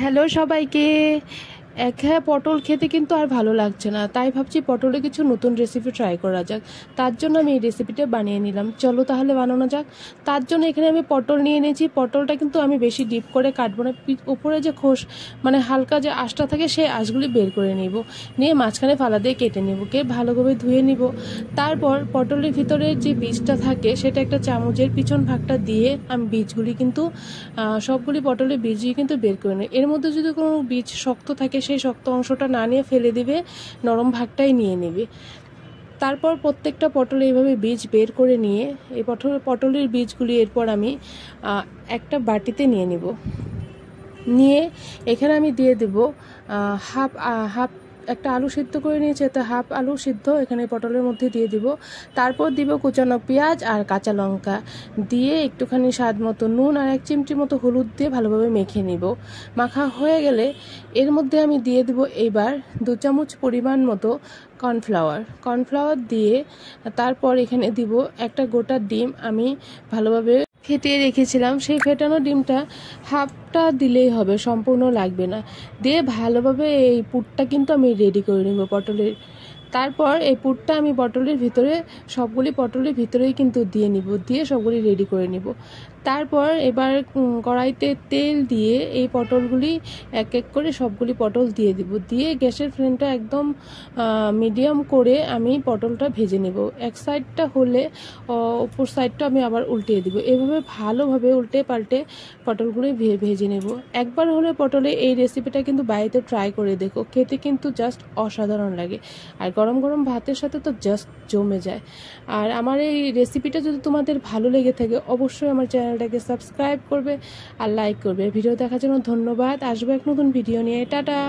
Hello সবাইকে। একঘেয়ে পটল খেতে কিন্তু আর ভালো লাগছে না, তাই ভাবছি পটলে কিছু নতুন রেসিপি ট্রাই করা যাক। তার জন্য আমি এই রেসিপিটা বানিয়ে নিলাম। চলো তাহলে বানানো যাক। তার জন্য এখানে আমি পটল নিয়ে নিয়েছি। পটলটা কিন্তু আমি বেশি ডিপ করে কাটবো না, উপরে যে খোস মানে হালকা যে আঁশটা থাকে সেই আঁশগুলি বের করে নিব, নিয়ে মাঝখানে ফালা দিয়ে কেটে নেব, ভালোভাবে ধুয়ে নিব। তারপর পটলের ভিতরে যে বীজটা থাকে সেটা একটা চামচের পিছন ভাগটা দিয়ে আমি বীজগুলি কিন্তু সবগুলি পটলের বীজই কিন্তু বের করে নেব। এর মধ্যে যদি কোনো বীজ শক্ত থাকে সেই শক্ত অংশটা না নিয়ে ফেলে দিবে, নরম ভাগটাই নিয়ে নেবে। তারপর প্রত্যেকটা পটলে এইভাবে বীজ বের করে নিয়ে এই পটলের বীজগুলি এরপর আমি একটা বাটিতে নিয়ে নিব। নিয়ে এখানে আমি দিয়ে দেব হাফ হাফ একটা আলু সিদ্ধ করে নিয়েছি, এতে হাফ আলু সিদ্ধ এখানে পটলের মধ্যে দিয়ে দিব। তারপর দিব কুচানো পেঁয়াজ আর কাঁচা লঙ্কা দিয়ে একটুখানি স্বাদ মতো নুন আর 1 চিমটি মতো হলুদ দিয়ে ভালোভাবে মেখে নিব। মাখা হয়ে গেলে এর মধ্যে আমি দিয়ে দেব এবার 2 চামচ পরিমাণ মতো কর্নফ্লাওয়ার দিয়ে তারপর এখানে দিব একটা গোটা ডিম আমি ভালোভাবে ফেটিয়ে রেখেছিলাম। সেই ফেটানো ডিমটা হাফটা দিলেই হবে, সম্পূর্ণ লাগবে না। দিয়ে ভালোভাবে এই পুরটা কিন্তু আমি রেডি করে নেব পটলের। তারপর এই পুরটা আমি সবগুলি পটলের ভিতরেই কিন্তু দিয়ে নিব, দিয়ে সবগুলি রেডি করে নিব। তারপর এবার কড়াইতে তেল দিয়ে এই পটলগুলি এক এক করে সবগুলি পটল দিয়ে দিব, দিয়ে গ্যাসের ফ্লেমটা একদম মিডিয়াম করে আমি পটলটা ভেজে নেব। এক সাইডটা হলে অপর সাইডটা আমি আবার উল্টিয়ে দিব। এভাবে ভালোভাবে উল্টে পাল্টে পটলগুলি ভেজে নেব। একবার হলে পটলে এই রেসিপিটা কিন্তু বাড়িতে ট্রাই করে দেখো, খেতে কিন্তু জাস্ট অসাধারণ লাগে, আর গরম গরম ভাতের সাথে তো জাস্ট জমে যায়। আর আমার এই রেসিপিটা যদি তোমাদের ভালো লেগে থাকে অবশ্যই আমার চ্যানেলটাকে সাবস্ক্রাইব করবে আর লাইক করবে। ভিডিও দেখার জন্য ধন্যবাদ। আসবো এক নতুন ভিডিও নিয়ে। টাটা।